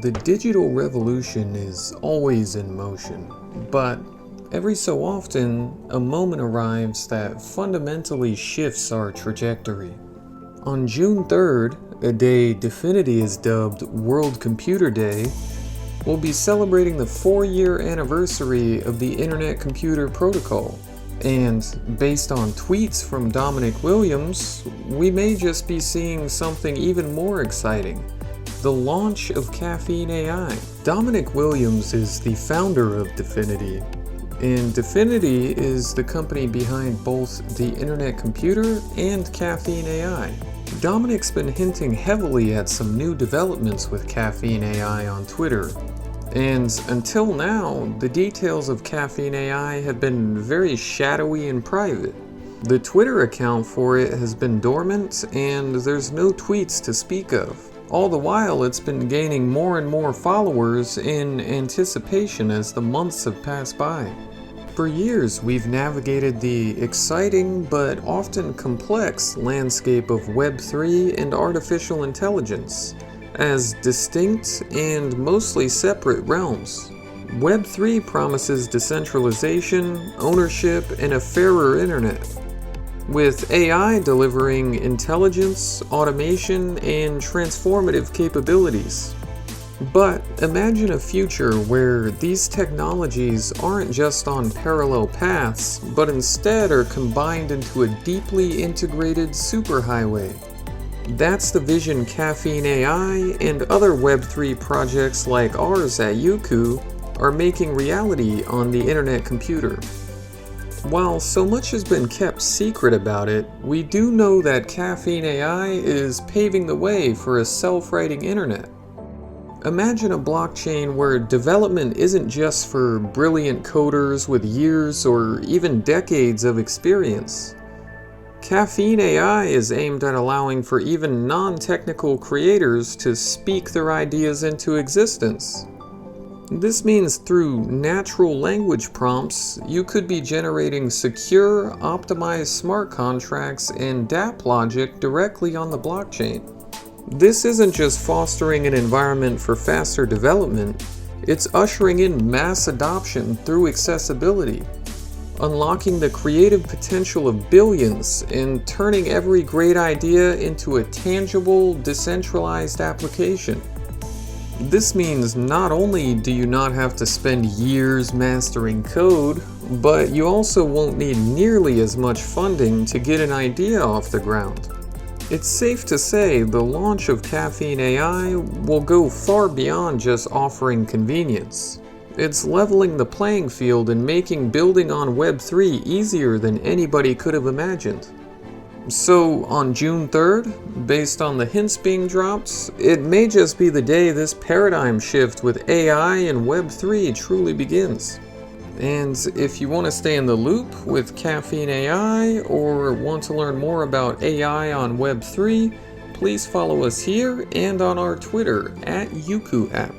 The digital revolution is always in motion, but every so often, a moment arrives that fundamentally shifts our trajectory. On June 3rd, a day Dfinity is dubbed World Computer Day, we'll be celebrating the 4-year anniversary of the Internet Computer Protocol. And based on tweets from Dominic Williams, we may just be seeing something even more exciting: the launch of Caffeine AI. Dominic Williams is the founder of Dfinity, and Dfinity is the company behind both the Internet Computer and Caffeine AI. Dominic's been hinting heavily at some new developments with Caffeine AI on Twitter, and until now, the details of Caffeine AI have been very shadowy and private. The Twitter account for it has been dormant, and there's no tweets to speak of. All the while, it's been gaining more and more followers in anticipation as the months have passed by. For years, we've navigated the exciting but often complex landscape of Web3 and artificial intelligence as distinct and mostly separate realms. Web3 promises decentralization, ownership, and a fairer internet, with AI delivering intelligence, automation, and transformative capabilities. But imagine a future where these technologies aren't just on parallel paths, but instead are combined into a deeply integrated superhighway. That's the vision Caffeine AI and other Web3 projects like ours at Yuku are making reality on the Internet Computer. While so much has been kept secret about it, we do know that Caffeine AI is paving the way for a self-writing internet. Imagine a blockchain where development isn't just for brilliant coders with years or even decades of experience. Caffeine AI is aimed at allowing for even non-technical creators to speak their ideas into existence. This means through natural language prompts, you could be generating secure, optimized smart contracts and dApp logic directly on the blockchain. This isn't just fostering an environment for faster development, it's ushering in mass adoption through accessibility, unlocking the creative potential of billions and turning every great idea into a tangible, decentralized application. This means not only do you not have to spend years mastering code, but you also won't need nearly as much funding to get an idea off the ground. It's safe to say the launch of Caffeine AI will go far beyond just offering convenience. It's leveling the playing field and making building on Web3 easier than anybody could have imagined. So on June 3rd, based on the hints being dropped, it may just be the day this paradigm shift with AI and Web3 truly begins. And if you want to stay in the loop with Caffeine AI or want to learn more about AI on Web3, please follow us here and on our Twitter @Yuku app.